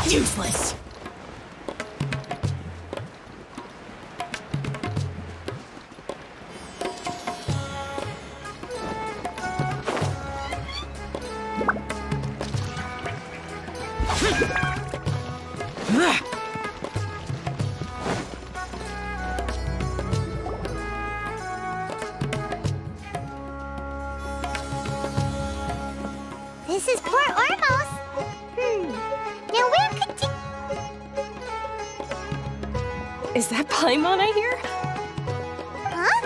Useless! This is Port Ormos. Now where could you... Is that Paimon I hear? Huh?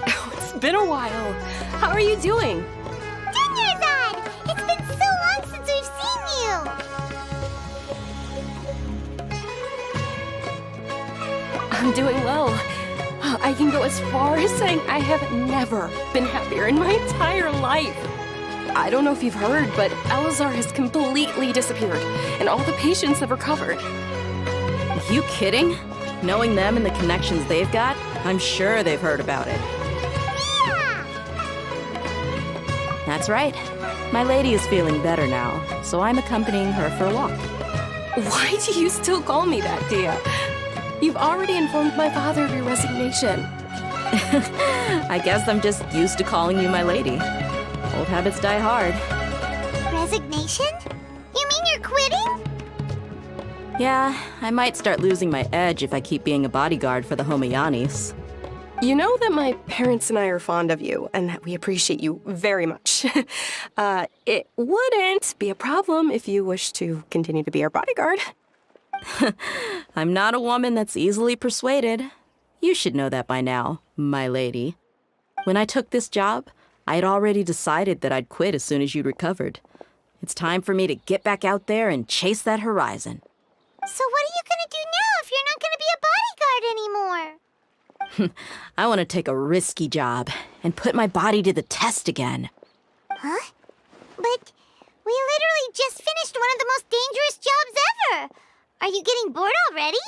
Oh, it's been a while. How are you doing? Dunyarzad! It's been so long since we've seen you! I'm doing well. I can go as far as saying I have never been happier in my entire life. I don't know if you've heard, but Elazar has completely disappeared, and all the patients have recovered. You kidding? Knowing them and the connections they've got, I'm sure they've heard about it. Yeah! That's right. My lady is feeling better now, so I'm accompanying her for a walk. Why do you still call me that, Dia? You've already informed my father of your resignation. I guess I'm just used to calling you my lady. Old habits die hard. Resignation? You mean you're quitting? Yeah, I might start losing my edge if I keep being a bodyguard for the Homayanis. You know that my parents and I are fond of you, and that we appreciate you very much. It wouldn't be a problem if you wish to continue to be our bodyguard. I'm not a woman that's easily persuaded. You should know that by now, my lady. When I took this job, I'd already decided that I'd quit as soon as you'd recovered. It's time for me to get back out there and chase that horizon. So what are you gonna do now if you're not gonna be a bodyguard anymore? I want to take a risky job and put my body to the test again. Huh? But we literally just finished one of the most dangerous jobs ever! Are you getting bored already?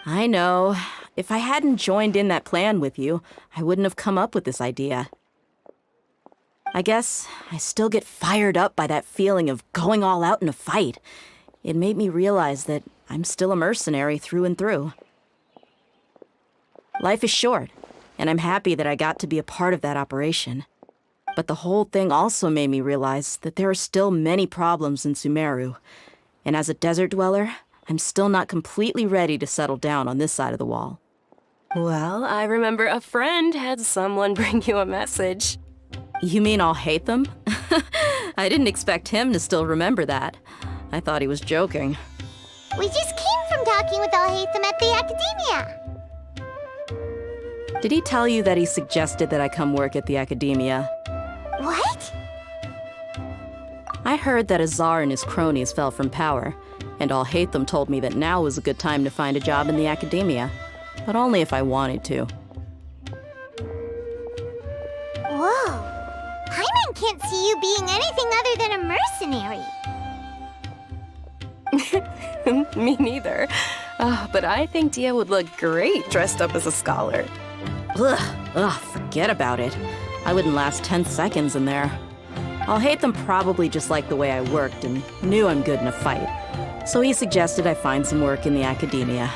I know. If I hadn't joined in that plan with you, I wouldn't have come up with this idea. I guess I still get fired up by that feeling of going all out in a fight. It made me realize that I'm still a mercenary through and through. Life is short, and I'm happy that I got to be a part of that operation. But the whole thing also made me realize that there are still many problems in Sumeru. And as a desert dweller, I'm still not completely ready to settle down on this side of the wall. Well, I remember a friend had someone bring you a message. You mean I'll hate them? I didn't expect him to still remember that. I thought he was joking. We just came from talking with Alhaitham at the Academia. Did he tell you that he suggested that I come work at the Academia? What? I heard that Azar and his cronies fell from power, and Alhaitham told me that now was a good time to find a job in the Academia, but only if I wanted to. Whoa. Paimon can't see you being anything other than a mercenary. Me neither. But I think Dia would look great dressed up as a scholar. Ugh, forget about it. I wouldn't last 10 seconds in there. Alhaitham probably just liked the way I worked and knew I'm good in a fight. So he suggested I find some work in the Academia.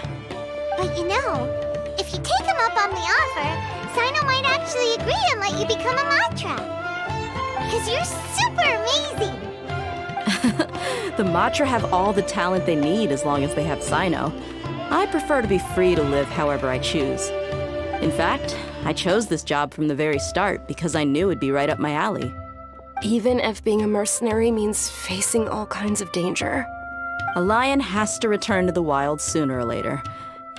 But you know, if you take him up on the offer, Sino might actually agree and let you become a Matra. Because you're super amazing. The Matra have all the talent they need as long as they have Sino. I prefer to be free to live however I choose. In fact, I chose this job from the very start because I knew it'd be right up my alley. Even if being a mercenary means facing all kinds of danger. A lion has to return to the wild sooner or later.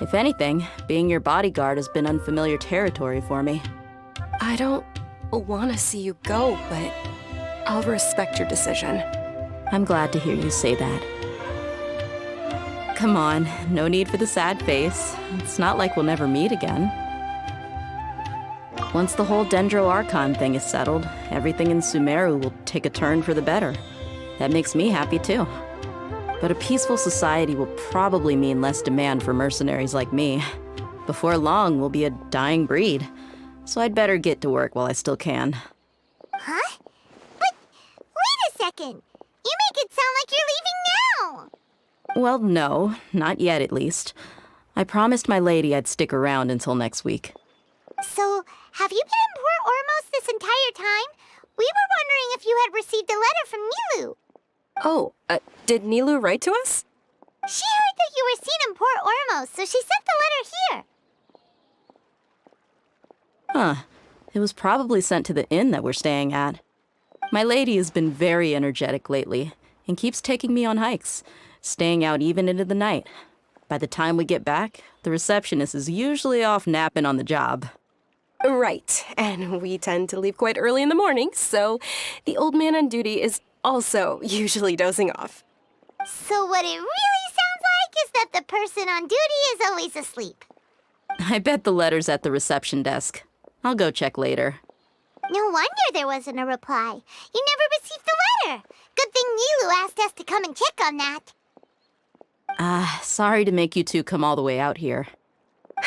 If anything, being your bodyguard has been unfamiliar territory for me. I don't want to see you go, but I'll respect your decision. I'm glad to hear you say that. Come on, no need for the sad face. It's not like we'll never meet again. Once the whole Dendro Archon thing is settled, everything in Sumeru will take a turn for the better. That makes me happy too. But a peaceful society will probably mean less demand for mercenaries like me. Before long, we'll be a dying breed. So I'd better get to work while I still can. Huh? But wait a second. You make it sound like you're leaving now. Well, no, not yet at least. I promised my lady I'd stick around until next week. So, have you been in Port Ormos this entire time? We were wondering if you had received a letter from Nilu. Oh, did Nilu write to us? She heard that you were seen in Port Ormos, so she sent the letter here. Huh. It was probably sent to the inn that we're staying at. My lady has been very energetic lately and keeps taking me on hikes, staying out even into the night. By the time we get back, the receptionist is usually off napping on the job. Right, and we tend to leave quite early in the morning, so the old man on duty is also usually dozing off. So what it really sounds like is that the person on duty is always asleep. I bet the letter's at the reception desk. I'll go check later. No wonder there wasn't a reply. You never received the letter. Good thing Nilu asked us to come and check on that. Sorry to make you two come all the way out here.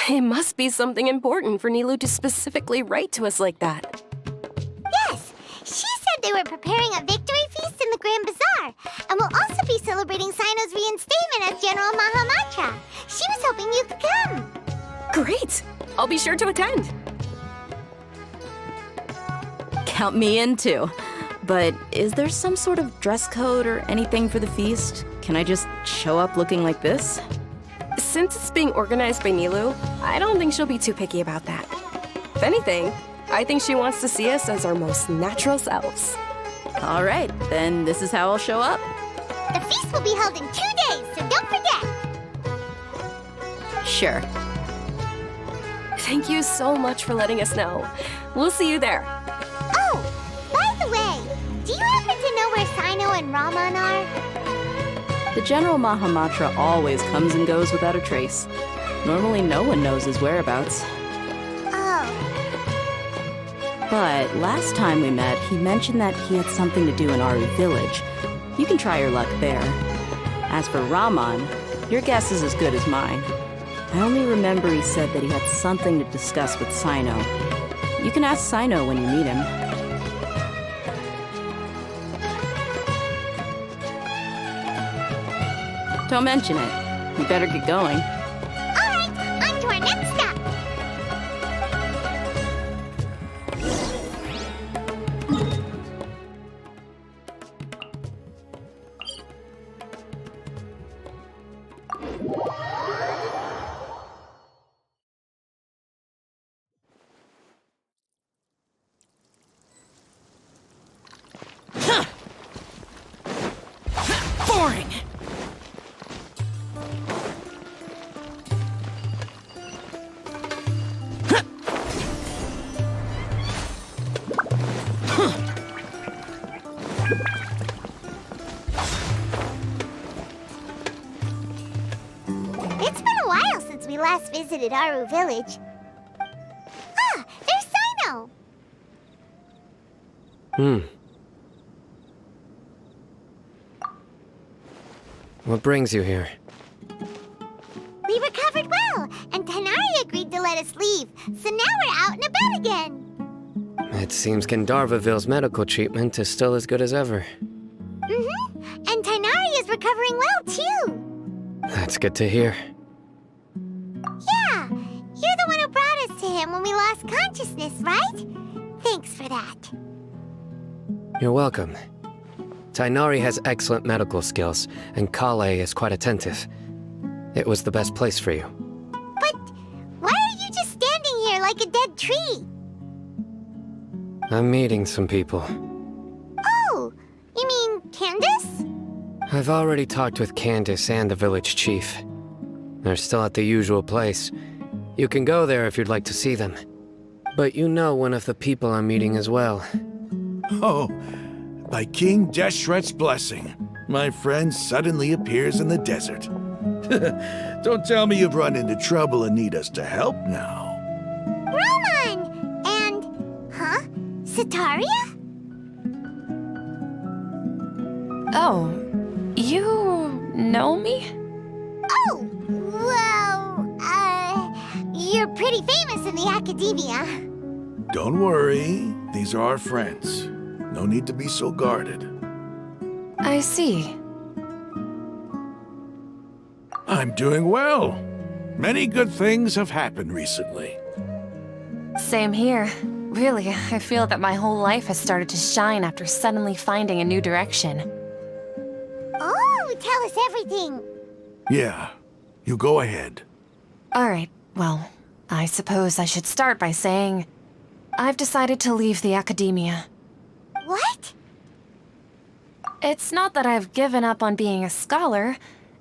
It must be something important for Nilu to specifically write to us like that. Yes, she said they were preparing a victory feast in the Grand Bazaar, and will also be celebrating Sino's reinstatement as General Mahamatra. She was hoping you could come. Great! I'll be sure to attend. Count me in too. But is there some sort of dress code or anything for the feast? Can I just show up looking like this? Since it's being organized by Nilu, I don't think she'll be too picky about that. If anything, I think she wants to see us as our most natural selves. All right, then this is how I'll show up. The feast will be held in 2 days, so don't forget. Sure. Thank you so much for letting us know. We'll see you there. Oh, by the way, do you happen to know where Sino and Raman are? The General Mahamatra always comes and goes without a trace. Normally no one knows his whereabouts. Oh, But last time we met, he mentioned that he had something to do in Aru Village. You can try your luck there. As for Raman, your guess is as good as mine. I only remember he said that he had something to discuss with Sino. You can ask Sino when you meet him. Don't mention it. You better get going. all right, on to our next stop. Boring! It's been a while since we last visited Aru Village. Ah, there's Sino. What brings you here? We recovered well, and Tanari agreed to let us leave, so now we're out and about again. It seems Gandharvaville's medical treatment is still as good as ever. Mm-hmm, and Tanari is recovering well, too. That's good to hear. Yeah, you're the one who brought us to him when we lost consciousness, right? Thanks for that. You're welcome. Tainari has excellent medical skills, and Kale is quite attentive. It was the best place for you. But why are you just standing here like a dead tree? I'm meeting some people. Oh, you mean Candace? I've already talked with Candace and the village chief. They're still at the usual place. You can go there if you'd like to see them. But you know one of the people I'm meeting as well. Oh, by King Deshret's blessing, my friend suddenly appears in the desert. Don't tell me you've run into trouble and need us to help now. Roman! And... huh? Sataria? Oh, you know me? Oh, well, you're pretty famous in the academia. Don't worry, these are our friends. No need to be so guarded. I see. I'm doing well. Many good things have happened recently. Same here. Really, I feel that my whole life has started to shine after suddenly finding a new direction. Oh, tell us everything. Yeah, you go ahead. Alright, well, I suppose I should start by saying I've decided to leave the academia. What? It's not that I've given up on being a scholar.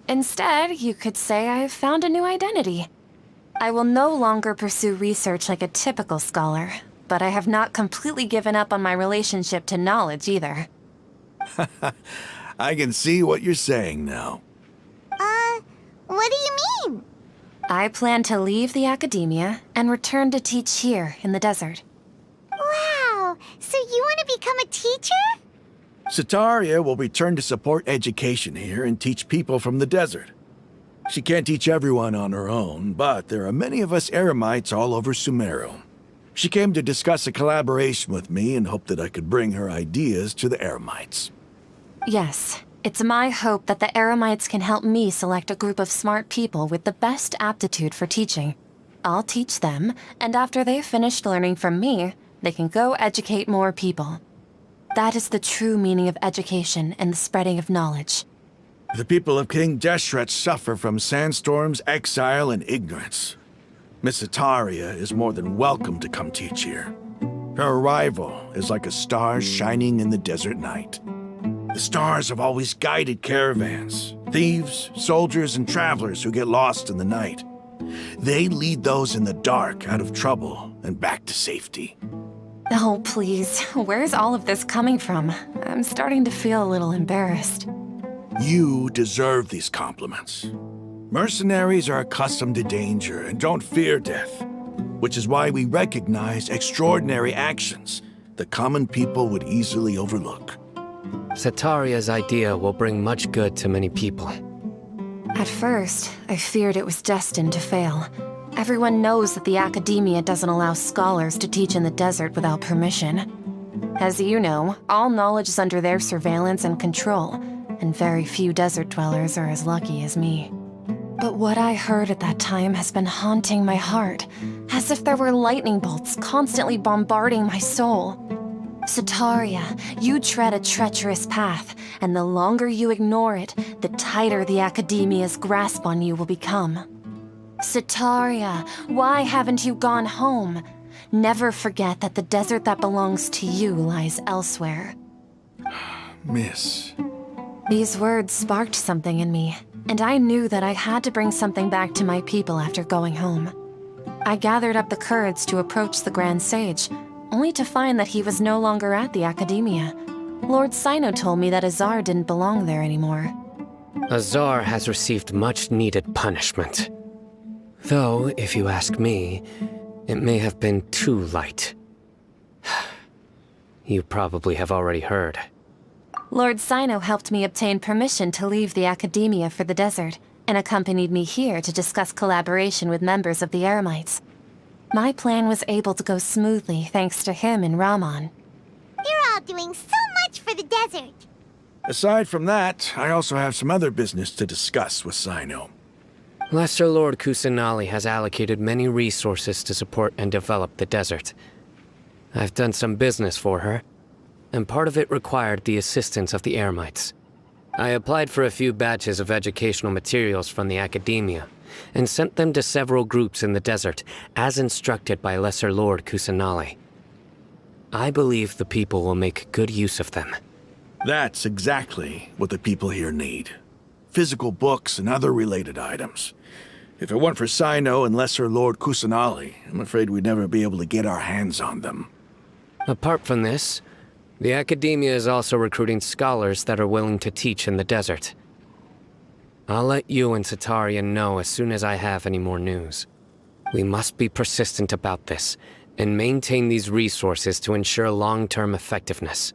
Instead, you could say I've found a new identity. I will no longer pursue research like a typical scholar, but I have not completely given up on my relationship to knowledge either. I can see what you're saying now. What do you mean? I plan to leave the academia and return to teach here in the desert. Wow, so you want to become a teacher? Sataria will return to support education here and teach people from the desert. She can't teach everyone on her own, but there are many of us Eremites all over Sumeru. She came to discuss a collaboration with me and hoped that I could bring her ideas to the Eremites. Yes, it's my hope that the Eremites can help me select a group of smart people with the best aptitude for teaching. I'll teach them, and after they've finished learning from me, they can go educate more people. That is the true meaning of education and the spreading of knowledge. The people of King Deshret suffer from sandstorms, exile, and ignorance. Miss Sataria is more than welcome to come teach here. Her arrival is like a star shining in the desert night. The stars have always guided caravans, thieves, soldiers, and travelers who get lost in the night. They lead those in the dark out of trouble and back to safety. Oh, please, where's all of this coming from? I'm starting to feel a little embarrassed. You deserve these compliments. Mercenaries are accustomed to danger and don't fear death, which is why we recognize extraordinary actions that common people would easily overlook. Sataria's idea will bring much good to many people. At first, I feared it was destined to fail. Everyone knows that the academia doesn't allow scholars to teach in the desert without permission. As you know, all knowledge is under their surveillance and control, and very few desert dwellers are as lucky as me. But what I heard at that time has been haunting my heart, as if there were lightning bolts constantly bombarding my soul. Sataria, you tread a treacherous path, and the longer you ignore it, the tighter the academia's grasp on you will become. Sataria, why haven't you gone home? Never forget that the desert that belongs to you lies elsewhere. Miss. These words sparked something in me, and I knew that I had to bring something back to my people after going home. I gathered up the courage to approach the Grand Sage, only to find that he was no longer at the academia. Lord Sino told me that Azar didn't belong there anymore. Azar has received much needed punishment. Though, if you ask me, it may have been too light. You probably have already heard. Lord Sino helped me obtain permission to leave the academia for the desert, and accompanied me here to discuss collaboration with members of the Eremites. My plan was able to go smoothly thanks to him and Rahman. You're all doing so much for the desert. Aside from that, I also have some other business to discuss with Sino. Lesser Lord Kusanali has allocated many resources to support and develop the desert. I've done some business for her, and part of it required the assistance of the Eremites. I applied for a few batches of educational materials from the academia, and sent them to several groups in the desert, as instructed by Lesser Lord Kusanali. I believe the people will make good use of them. That's exactly what the people here need. Physical books and other related items. If it weren't for Sino and Lesser Lord Kusanali, I'm afraid we'd never be able to get our hands on them. Apart from this, the Academia is also recruiting scholars that are willing to teach in the desert. I'll let you and Sataria know as soon as I have any more news. We must be persistent about this, and maintain these resources to ensure long-term effectiveness.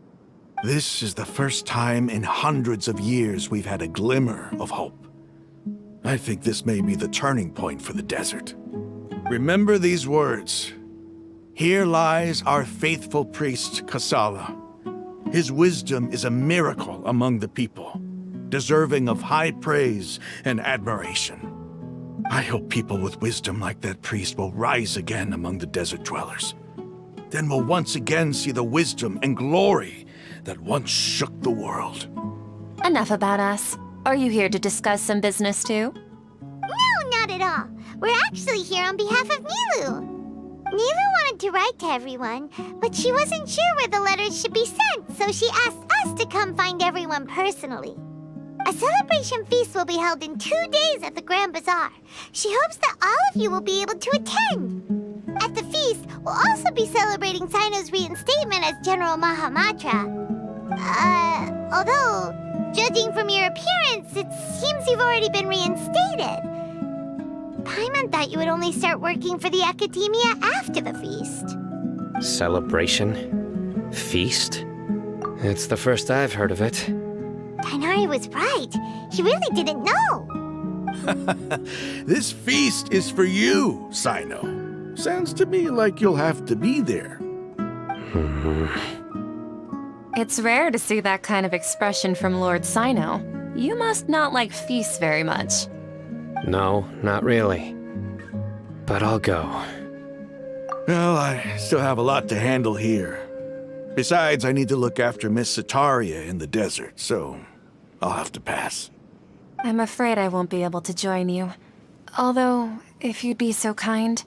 This is the first time in hundreds of years we've had a glimmer of hope. I think this may be the turning point for the desert. Remember these words. Here lies our faithful priest, Kasala. His wisdom is a miracle among the people, deserving of high praise and admiration. I hope people with wisdom like that priest will rise again among the desert dwellers. Then we'll once again see the wisdom and glory that once shook the world. Enough about us. Are you here to discuss some business too? No, not at all. We're actually here on behalf of Nilu. Nilu wanted to write to everyone, but she wasn't sure where the letters should be sent, so she asked us to come find everyone personally. A celebration feast will be held in 2 days at the Grand Bazaar. She hopes that all of you will be able to attend. At the feast, we'll also be celebrating Sino's reinstatement as General Mahamatra. Although, judging from your appearance, it seems you've already been reinstated. Paimon thought you would only start working for the Academia after the feast. Celebration? Feast? It's the first I've heard of it. Tainari was right. He really didn't know. This feast is for you, Sino. Sounds to me like you'll have to be there. It's rare to see that kind of expression from Lord Sino. You must not like feasts very much. No, not really. But I'll go. Well, I still have a lot to handle here. Besides, I need to look after Miss Sataria in the desert, so I'll have to pass. I'm afraid I won't be able to join you. Although, if you'd be so kind,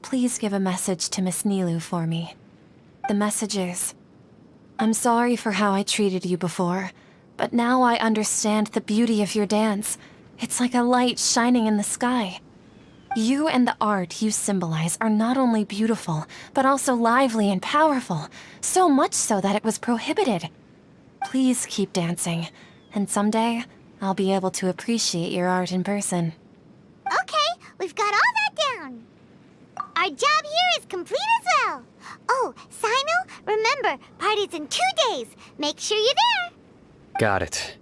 please give a message to Miss Nilu for me. The message is, I'm sorry for how I treated you before, but now I understand the beauty of your dance. It's like a light shining in the sky. You and the art you symbolize are not only beautiful, but also lively and powerful, so much so that it was prohibited. Please keep dancing, and someday, I'll be able to appreciate your art in person. Okay, we've got all that down. Our job here is complete as well. Oh, Sino, remember, party's in 2 days. Make sure you're there. Got it.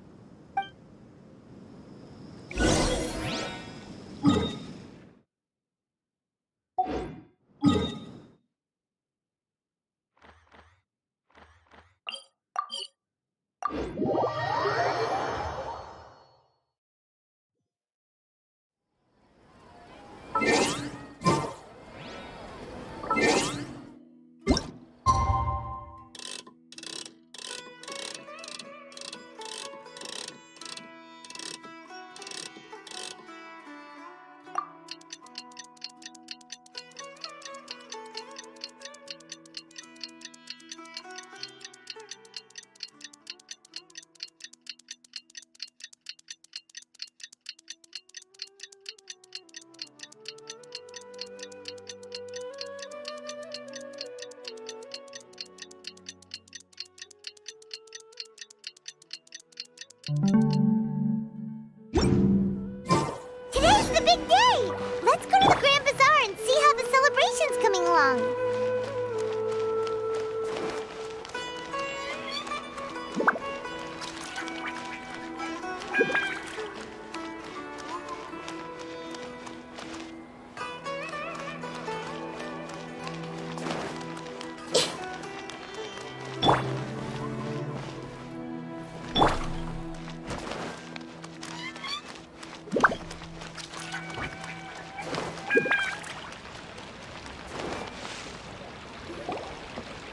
Today's the big day. Let's go to the Grand Bazaar and see how the celebration's coming along.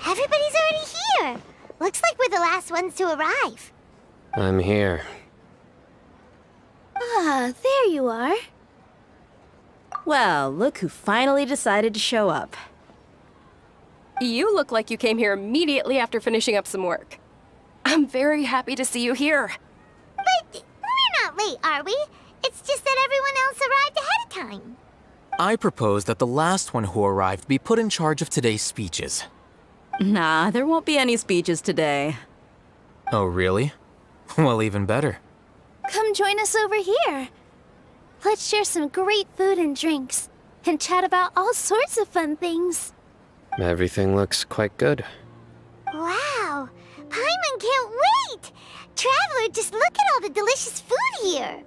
Everybody's already here. Looks like we're the last ones to arrive. I'm here. Ah, there you are. Well, look who finally decided to show up. You look like you came here immediately after finishing up some work. I'm very happy to see you here. But we're not late, are we? It's just that everyone else arrived ahead of time. I propose that the last one who arrived be put in charge of today's speeches. Nah, there won't be any speeches today. Oh, really? Well, even better. Come join us over here. Let's share some great food and drinks, and chat about all sorts of fun things. Everything looks quite good. Wow! Paimon can't wait! Traveler, just look at all the delicious food here!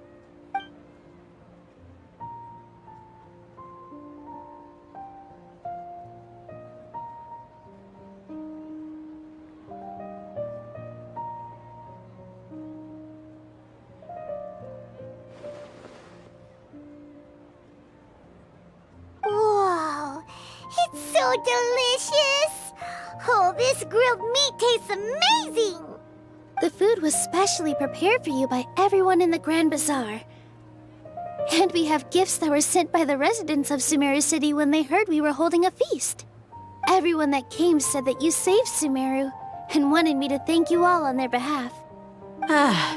Whoa! It's so delicious! Oh, this grilled meat tastes amazing! The food was specially prepared for you by everyone in the Grand Bazaar. And we have gifts that were sent by the residents of Sumeru City when they heard we were holding a feast. Everyone that came said that you saved Sumeru and wanted me to thank you all on their behalf.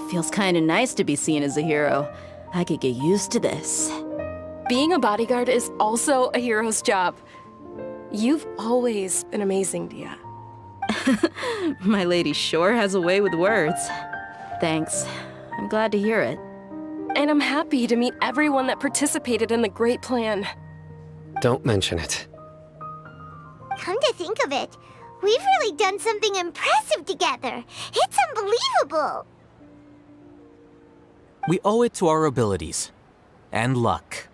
Feels kinda nice to be seen as a hero. I could get used to this. Being a bodyguard is also a hero's job. You've always been amazing, Dia. My lady sure has a way with words. Thanks. I'm glad to hear it. And I'm happy to meet everyone that participated in the great plan. Don't mention it. Come to think of it, we've really done something impressive together. It's unbelievable. We owe it to our abilities. And luck.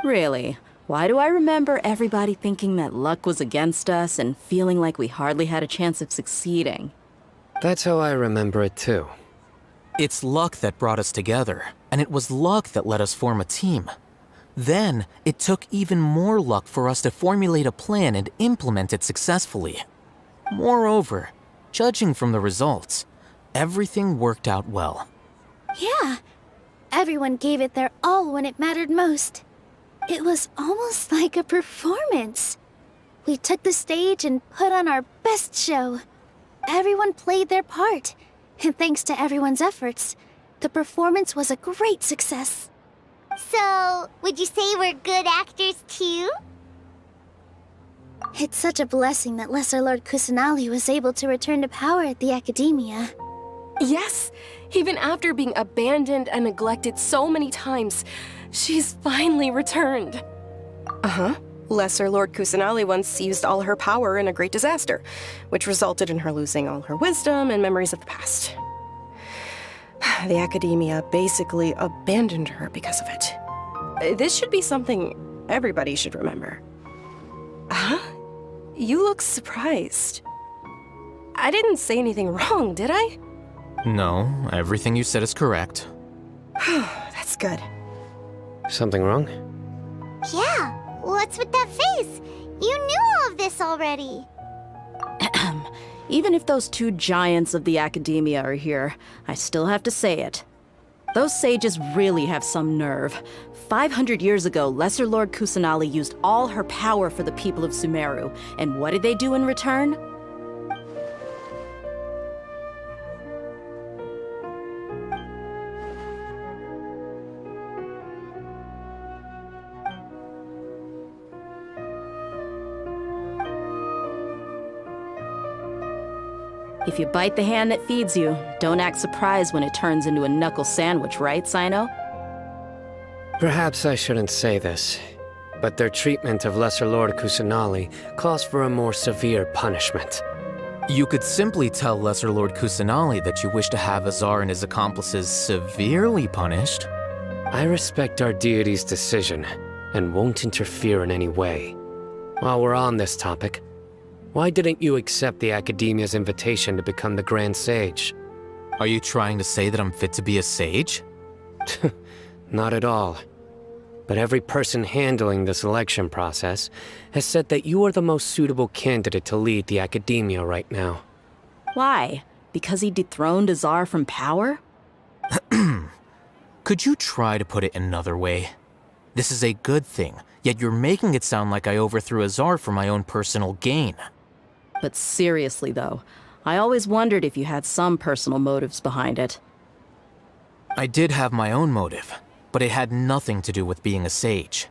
Really? Why do I remember everybody thinking that luck was against us and feeling like we hardly had a chance of succeeding? That's how I remember it too. It's luck that brought us together, and it was luck that let us form a team. Then, it took even more luck for us to formulate a plan and implement it successfully. Moreover, judging from the results, everything worked out well. Yeah, everyone gave it their all when it mattered most. It was almost like a performance. We took the stage and put on our best show. Everyone played their part, and thanks to everyone's efforts, the performance was a great success. So, would you say we're good actors too? It's such a blessing that Lesser Lord Kusanali was able to return to power at the Academia. Yes, even after being abandoned and neglected so many times, she's finally returned. Uh-huh. Lesser Lord Kusanali once used all her power in a great disaster, which resulted in her losing all her wisdom and memories of the past. The Academia basically abandoned her because of it. This should be something everybody should remember. Huh? You look surprised. I didn't say anything wrong, did I? No, everything you said is correct. That's good. Something wrong? Yeah, what's with that face? You knew all of this already. Even if those two giants of the Academia are here, I still have to say it. Those sages really have some nerve. 500 years ago, Lesser Lord Kusanali used all her power for the people of Sumeru, and what did they do in return? If you bite the hand that feeds you, don't act surprised when it turns into a knuckle sandwich, right, Sino? Perhaps I shouldn't say this, but their treatment of Lesser Lord Kusanali calls for a more severe punishment. You could simply tell Lesser Lord Kusanali that you wish to have Azar and his accomplices severely punished. I respect our deity's decision and won't interfere in any way. While we're on this topic, why didn't you accept the Academia's invitation to become the Grand Sage? Are you trying to say that I'm fit to be a sage? Not at all. But every person handling the selection process has said that you are the most suitable candidate to lead the Academia right now. Why? Because he dethroned Azar from power? Could you try to put it another way? This is a good thing, yet you're making it sound like I overthrew Azar for my own personal gain. But seriously though, I always wondered if you had some personal motives behind it. I did have my own motive, but it had nothing to do with being a sage.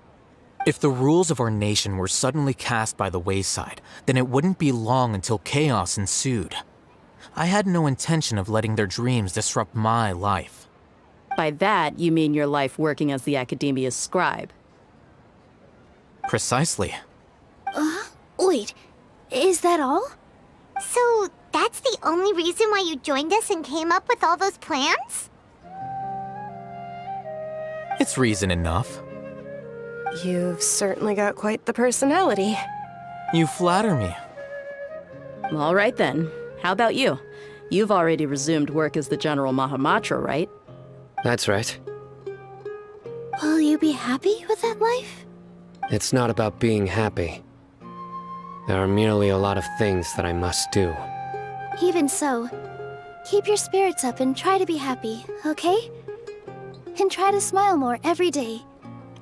If the rules of our nation were suddenly cast by the wayside, then it wouldn't be long until chaos ensued. I had no intention of letting their dreams disrupt my life. By that, you mean your life working as the Academia's scribe. Precisely. Wait, is that all? So, that's the only reason why you joined us and came up with all those plans? It's reason enough. You've certainly got quite the personality. You flatter me. All right then. How about you? You've already resumed work as the General Mahamatra, right? That's right. Will you be happy with that life? It's not about being happy. There are merely a lot of things that I must do. Even so, keep your spirits up and try to be happy, okay? And try to smile more every day,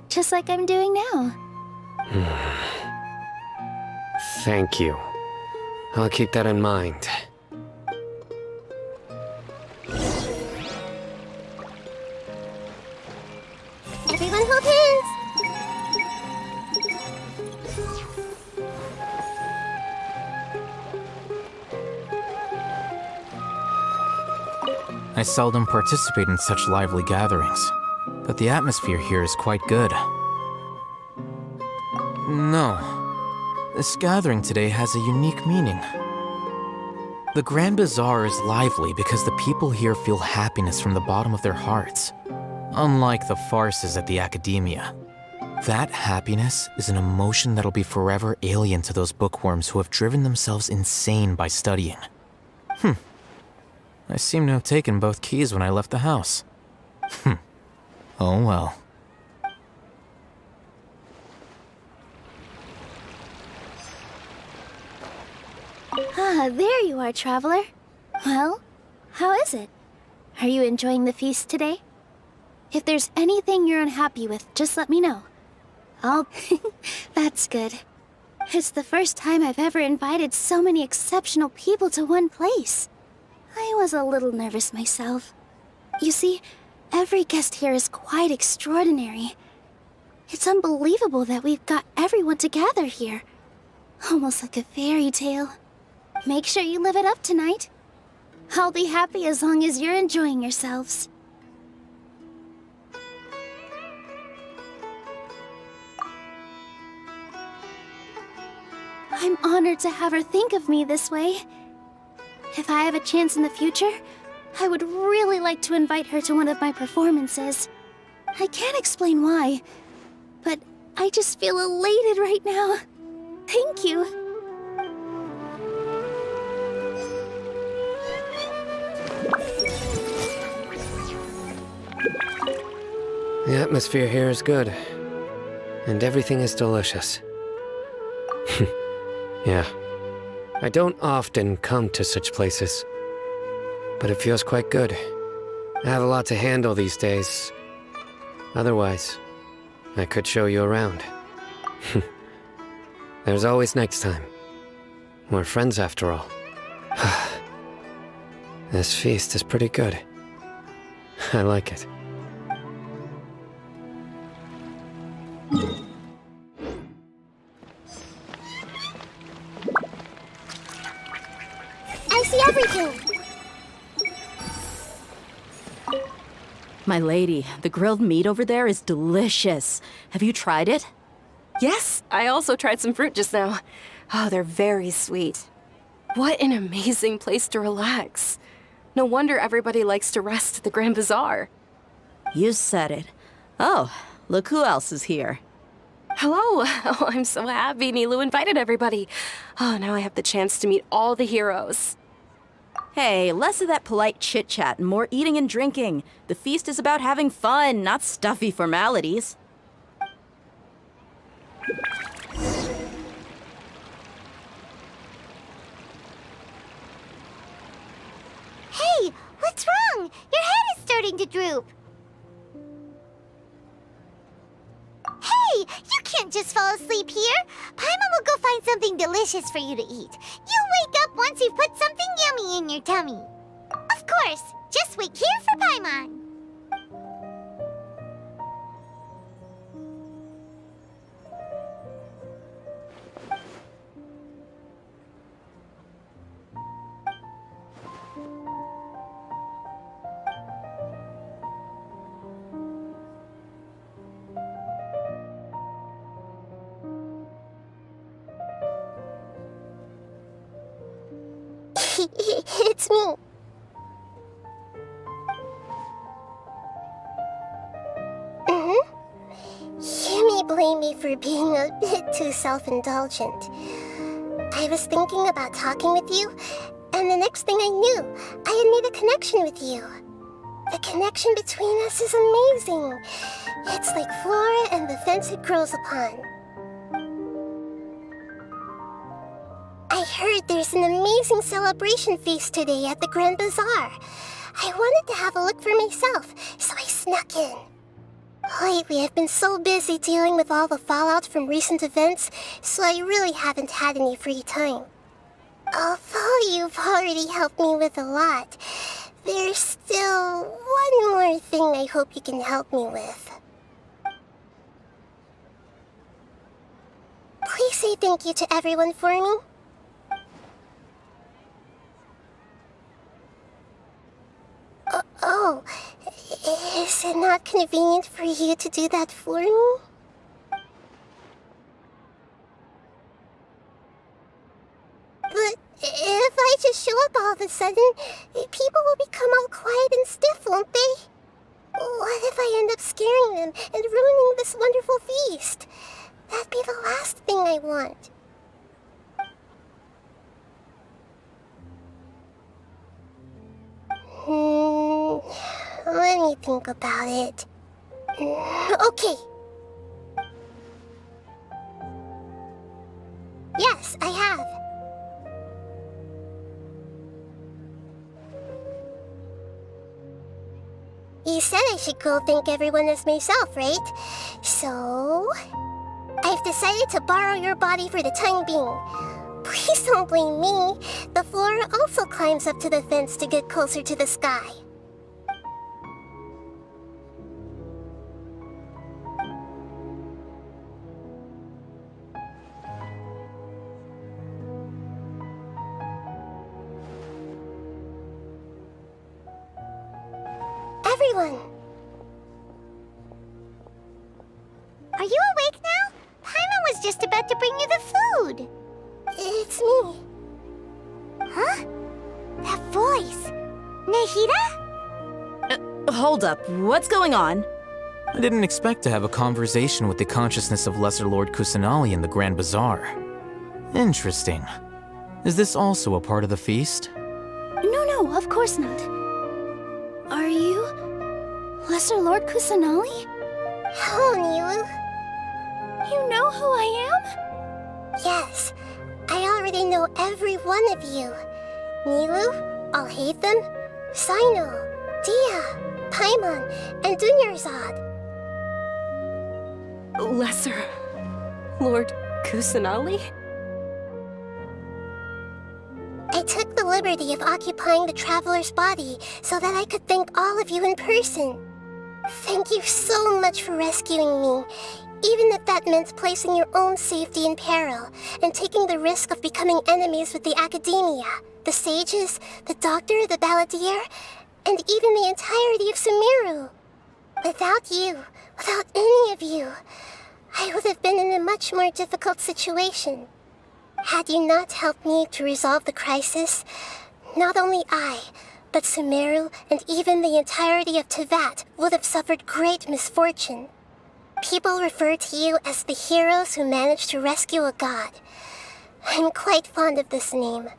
just like I'm doing now. Thank you. I'll keep that in mind. Everyone hold hands! I seldom participate in such lively gatherings, but the atmosphere here is quite good. No, this gathering today has a unique meaning. The Grand Bazaar is lively because the people here feel happiness from the bottom of their hearts, unlike the farces at the Academia. That happiness is an emotion that'll be forever alien to those bookworms who have driven themselves insane by studying. I seem to have taken both keys when I left the house. Oh well. Ah, there you are, traveler. Well, how is it? Are you enjoying the feast today? If there's anything you're unhappy with, just let me know. That's good. It's the first time I've ever invited so many exceptional people to one place. I was a little nervous myself. You see, every guest here is quite extraordinary. It's unbelievable that we've got everyone together here. Almost like a fairy tale. Make sure you live it up tonight. I'll be happy as long as you're enjoying yourselves. I'm honored to have her think of me this way. If I have a chance in the future, I would really like to invite her to one of my performances. I can't explain why, but I just feel elated right now. Thank you. The atmosphere here is good, and everything is delicious. Yeah. I don't often come to such places, but it feels quite good. I have a lot to handle these days. Otherwise, I could show you around. There's always next time. We're friends after all. This feast is pretty good. I like it. I see everything. My lady, the grilled meat over there is delicious. Have you tried it? Yes, I also tried some fruit just now. Oh, they're very sweet. What an amazing place to relax. No wonder everybody likes to rest at the Grand Bazaar. You said it. Oh, look who else is here. Hello. Oh, I'm so happy Nilu invited everybody. Oh, now I have the chance to meet all the heroes. Hey, less of that polite chit-chat and more eating and drinking. The feast is about having fun, not stuffy formalities. Hey, what's wrong? Your head is starting to droop. Hey, you can't just fall asleep here. Paimon will go find something delicious for you to eat. You'll wake up up once you've put something yummy in your tummy. Of course, just wait here for Paimon. It's me. You may blame me for being a bit too self-indulgent. I was thinking about talking with you, and the next thing I knew, I had made a connection with you. The connection between us is amazing. It's like flora and the fence it grows upon. I heard there's an amazing celebration feast today at the Grand Bazaar. I wanted to have a look for myself, so I snuck in. Lately, I've been so busy dealing with all the fallout from recent events, so I really haven't had any free time. Although you've already helped me with a lot, there's still one more thing I hope you can help me with. Please say thank you to everyone for me. Oh, is it not convenient for you to do that for me? But if I just show up all of a sudden, people will become all quiet and stiff, won't they? What if I end up scaring them and ruining this wonderful feast? That'd be the last thing I want. Let me think about it. Okay. Yes, I have. You said I should go thank everyone as myself, right? So, I've decided to borrow your body for the time being. Please don't blame me. The flora also climbs up to the fence to get closer to the sky. Everyone! Are you awake now? Paimon was just about to bring you the food. It's me. Huh? That voice. Nahida? Hold up, what's going on? I didn't expect to have a conversation with the consciousness of Lesser Lord Kusanali in the Grand Bazaar. Interesting. Is this also a part of the feast? No, of course not. Are you Lesser Lord Kusanali? Hello, Nilu. You know who I am? Yes, I already know every one of you. Nilu, Alhaitham, Sino, Dia, Paimon, and Dunyarzad. Lesser Lord Kusanali? I took the liberty of occupying the traveler's body so that I could thank all of you in person. Thank you so much for rescuing me, even if that meant placing your own safety in peril and taking the risk of becoming enemies with the academia, the sages, the doctor, the balladeer, and even the entirety of Sumeru. Without you, without any of you, I would have been in a much more difficult situation. Had you not helped me to resolve the crisis, not only I, but Sumeru and even the entirety of Tevat would have suffered great misfortune. People refer to you as the heroes who managed to rescue a god. I'm quite fond of this name.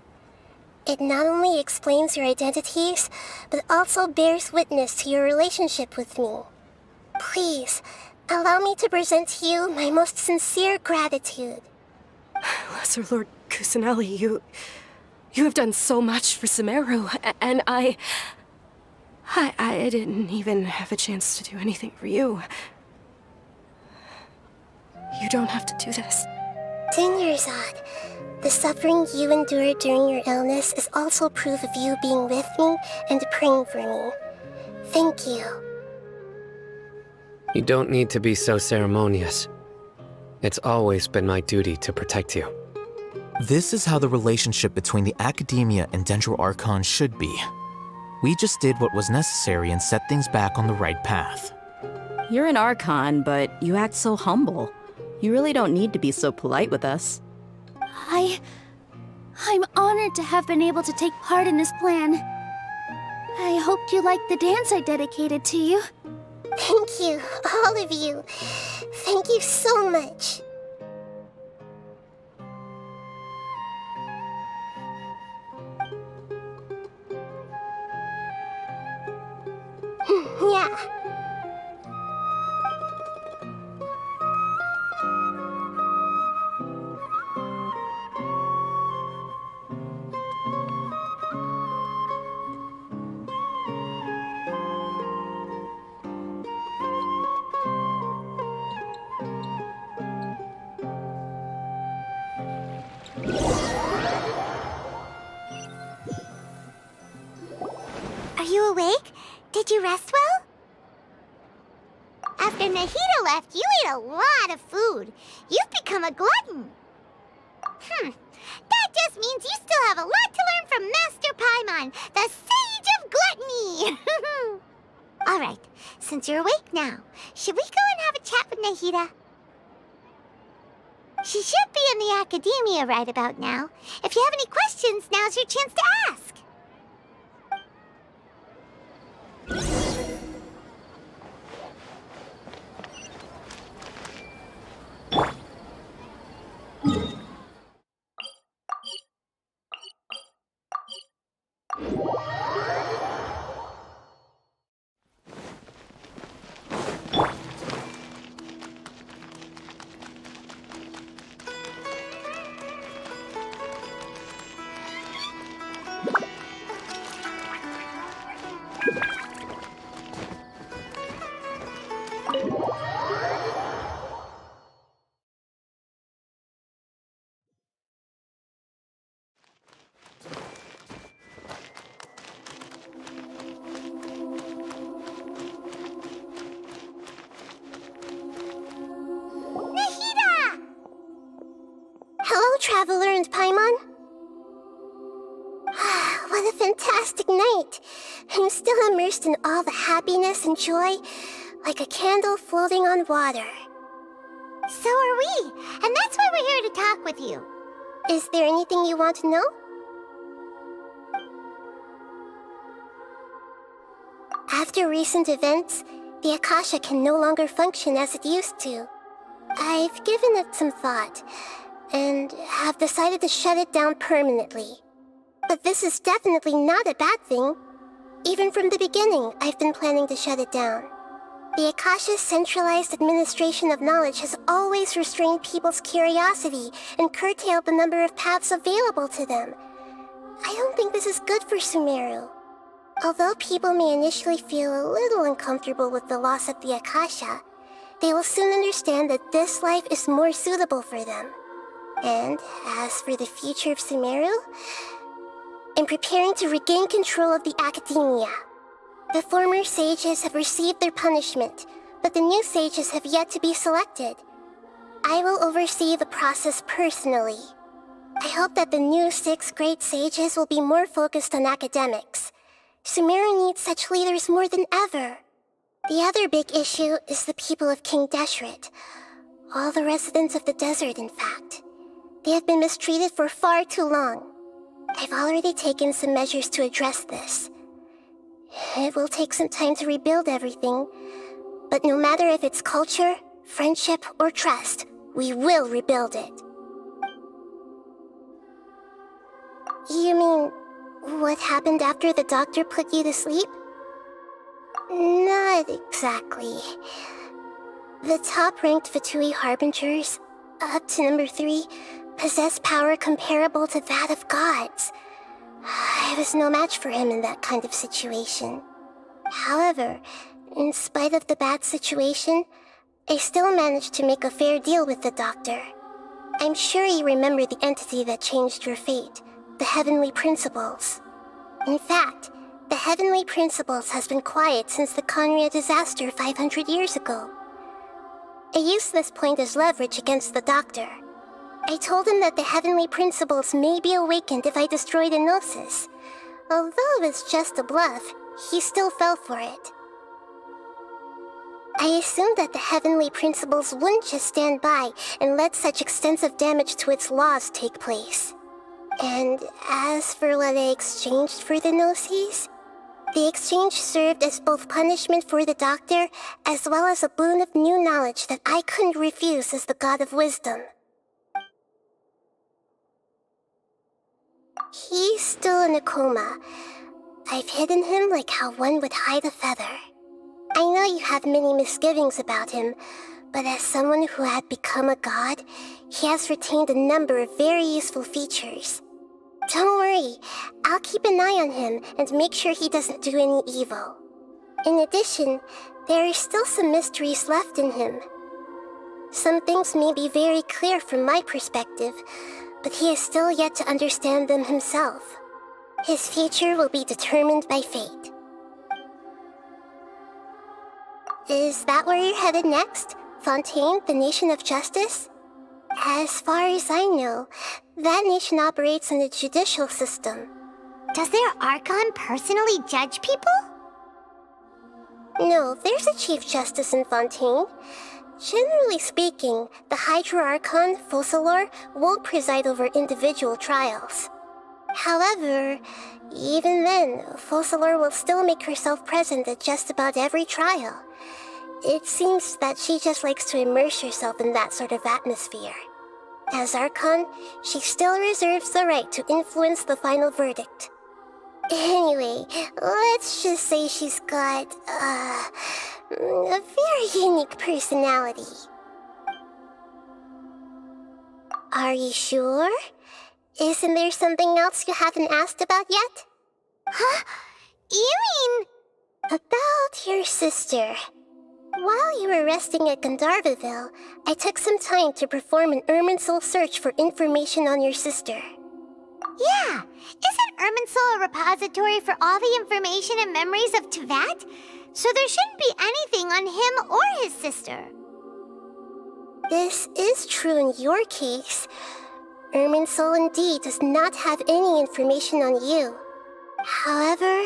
It not only explains your identities, but also bears witness to your relationship with me. Please, allow me to present to you my most sincere gratitude. Lesser Lord Kusanali, you have done so much for Sumeru, and I didn't even have a chance to do anything for you. You don't have to do this. Dunyarzad, The suffering you endured during your illness is also proof of you being with me and praying for me. Thank you. You don't need to be so ceremonious. It's always been my duty to protect you. This is how the relationship between the Academia and Dendro Archon should be. We just did what was necessary and set things back on the right path. You're an Archon, but you act so humble. You really don't need to be so polite with us. I'm honored to have been able to take part in this plan. I hoped you liked the dance I dedicated to you. Thank you, all of you. Thank you so much. Yeah. Are you awake? Did you rest well? After Nahida left, you ate a lot of food. You've become a glutton. That just means you still have a lot to learn from Master Paimon, the Sage of Gluttony! Alright, since you're awake now, should we go and have a chat with Nahida? She should be in the Academia right about now. If you have any questions, now's your chance to ask. Hello, Traveler and Paimon. What a fantastic night. I'm still immersed in all the happiness and joy, like a candle floating on water. So are we, and that's why we're here to talk with you. Is there anything you want to know? After recent events, the Akasha can no longer function as it used to. I've given it some thought, and have decided to shut it down permanently. But this is definitely not a bad thing. Even from the beginning, I've been planning to shut it down. The Akasha's centralized administration of knowledge has always restrained people's curiosity and curtailed the number of paths available to them. I don't think this is good for Sumeru. Although people may initially feel a little uncomfortable with the loss of the Akasha, they will soon understand that this life is more suitable for them. And as for the future of Sumeru, I'm preparing to regain control of the Academia. The former sages have received their punishment, but the new sages have yet to be selected. I will oversee the process personally. I hope that the new 6 great sages will be more focused on academics. Sumeru needs such leaders more than ever. The other big issue is the people of King Deshret. All the residents of the desert, in fact. They have been mistreated for far too long. I've already taken some measures to address this. It will take some time to rebuild everything, but no matter if it's culture, friendship, or trust, we will rebuild it. You mean, what happened after the doctor put you to sleep? Not exactly. The top-ranked Fatui Harbingers, up to number 3, possess power comparable to that of gods. I was no match for him in that kind of situation. However, in spite of the bad situation, I still managed to make a fair deal with the doctor. I'm sure you remember the entity that changed your fate, the Heavenly Principles. In fact, the Heavenly Principles has been quiet since the Conria disaster 500 years ago. I used this point as leverage against the Doctor. I told him that the Heavenly Principles may be awakened if I destroyed Enosis. Although it's just a bluff, he still fell for it. I assumed that the Heavenly Principles wouldn't just stand by and let such extensive damage to its laws take place. And as for what I exchanged for the Gnosis, the exchange served as both punishment for the Doctor, as well as a boon of new knowledge that I couldn't refuse as the God of Wisdom. He's still in a coma. I've hidden him like how one would hide a feather. I know you have many misgivings about him, but as someone who had become a god, he has retained a number of very useful features. Don't worry, I'll keep an eye on him and make sure he doesn't do any evil. In addition, there are still some mysteries left in him. Some things may be very clear from my perspective, but he is still yet to understand them himself. His future will be determined by fate. Is that where you're headed next? Fontaine, the Nation of Justice? As far as I know, that nation operates in a judicial system. Does their Archon personally judge people? No, there's a Chief Justice in Fontaine. Generally speaking, the Hydra Archon, Focalor, won't preside over individual trials. However, even then, Focalor will still make herself present at just about every trial. It seems that she just likes to immerse herself in that sort of atmosphere. As Archon, she still reserves the right to influence the final verdict. Anyway, let's just say she's got, a very unique personality. Are you sure? Isn't there something else you haven't asked about yet? Huh? You mean... About your sister. While you were resting at Gandharvaville, I took some time to perform an Irminsul search for information on your sister. Yeah, isn't Irminsul a repository for all the information and memories of Teyvat? So there shouldn't be anything on him or his sister. This is true in your case. Irminsul indeed does not have any information on you. However,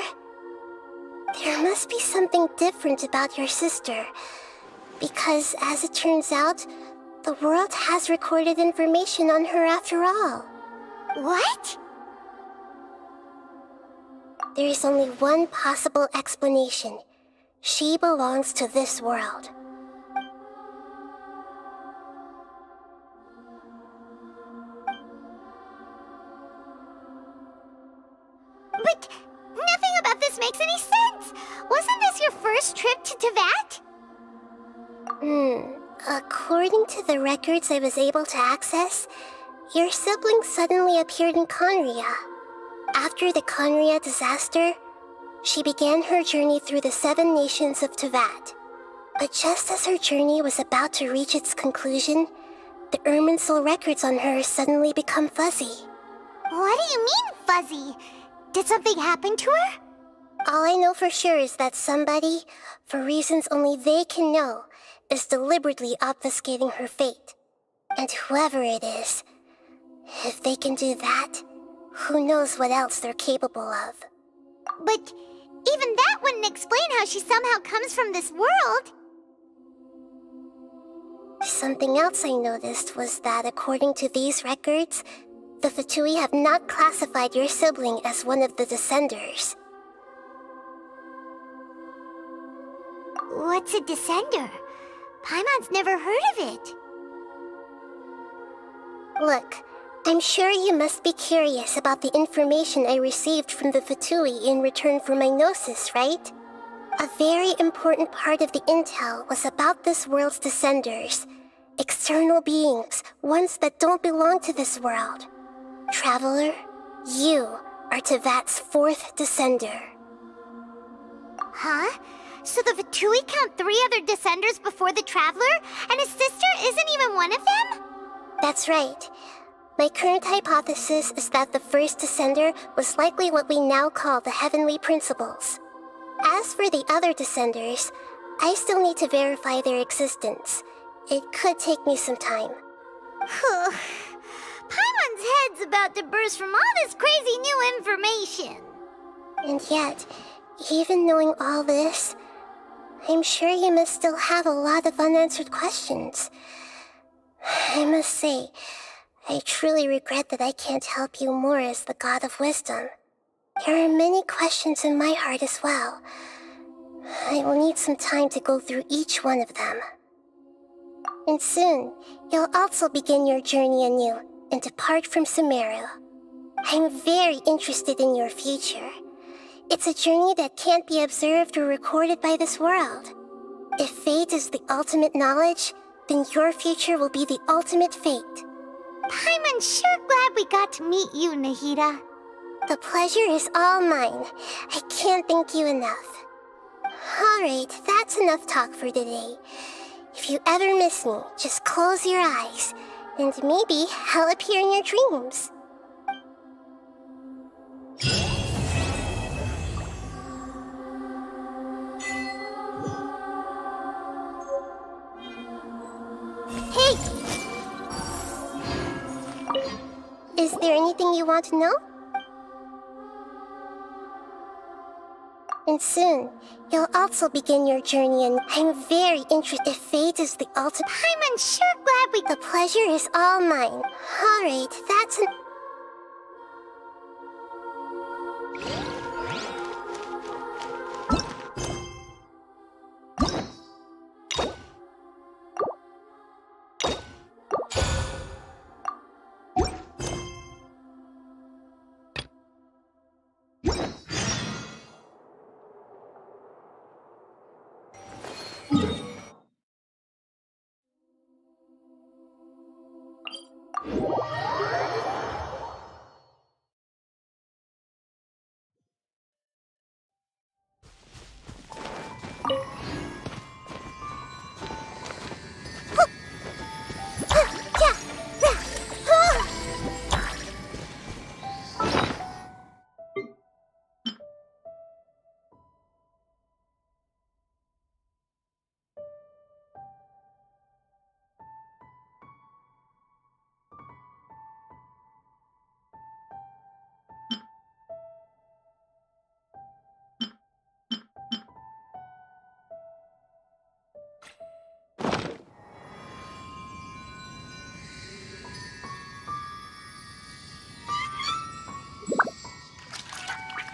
there must be something different about your sister. Because, as it turns out, the world has recorded information on her after all. What? There is only one possible explanation. She belongs to this world. But nothing about this makes any sense! Wasn't this your first trip to Teyvat? According to the records I was able to access, your sibling suddenly appeared in Conria. After the Conria disaster, she began her journey through the 7 nations of Teyvat. But just as her journey was about to reach its conclusion, the Irminsul records on her suddenly become fuzzy. What do you mean, fuzzy? Did something happen to her? All I know for sure is that somebody, for reasons only they can know, is deliberately obfuscating her fate. And whoever it is, if they can do that, who knows what else they're capable of. But even that wouldn't explain how she somehow comes from this world. Something else I noticed was that according to these records, the Fatui have not classified your sibling as one of the Descenders. What's a Descender? Paimon's never heard of it. Look, I'm sure you must be curious about the information I received from the Fatui in return for my Gnosis, right? A very important part of the intel was about this world's Descenders. External beings, ones that don't belong to this world. Traveler, you are Teyvat's 4th Descender. Huh? So the Fatui count 3 other Descenders before the Traveler, and his sister isn't even one of them? That's right. My current hypothesis is that the first descender was likely what we now call the Heavenly Principles. As for the other descenders, I still need to verify their existence. It could take me some time. Paimon's head's about to burst from all this crazy new information. And yet, even knowing all this, I'm sure you must still have a lot of unanswered questions. I must say, I truly regret that I can't help you more as the God of Wisdom. There are many questions in my heart as well. I will need some time to go through each one of them. And soon, you'll also begin your journey anew and depart from Sumeru. I'm very interested in your future. It's a journey that can't be observed or recorded by this world. If fate is the ultimate knowledge, then your future will be the ultimate fate. Paimon's sure glad we got to meet you, Nahida. The pleasure is all mine. I can't thank you enough. Alright, that's enough talk for today. If you ever miss me, just close your eyes, and maybe I'll appear in your dreams. Hey! Is there anything you want to know? And soon, you'll also begin your journey, and I'm very interested if fate is the ultimate. Paimon's sure glad we... The pleasure is all mine. Alright, that's an...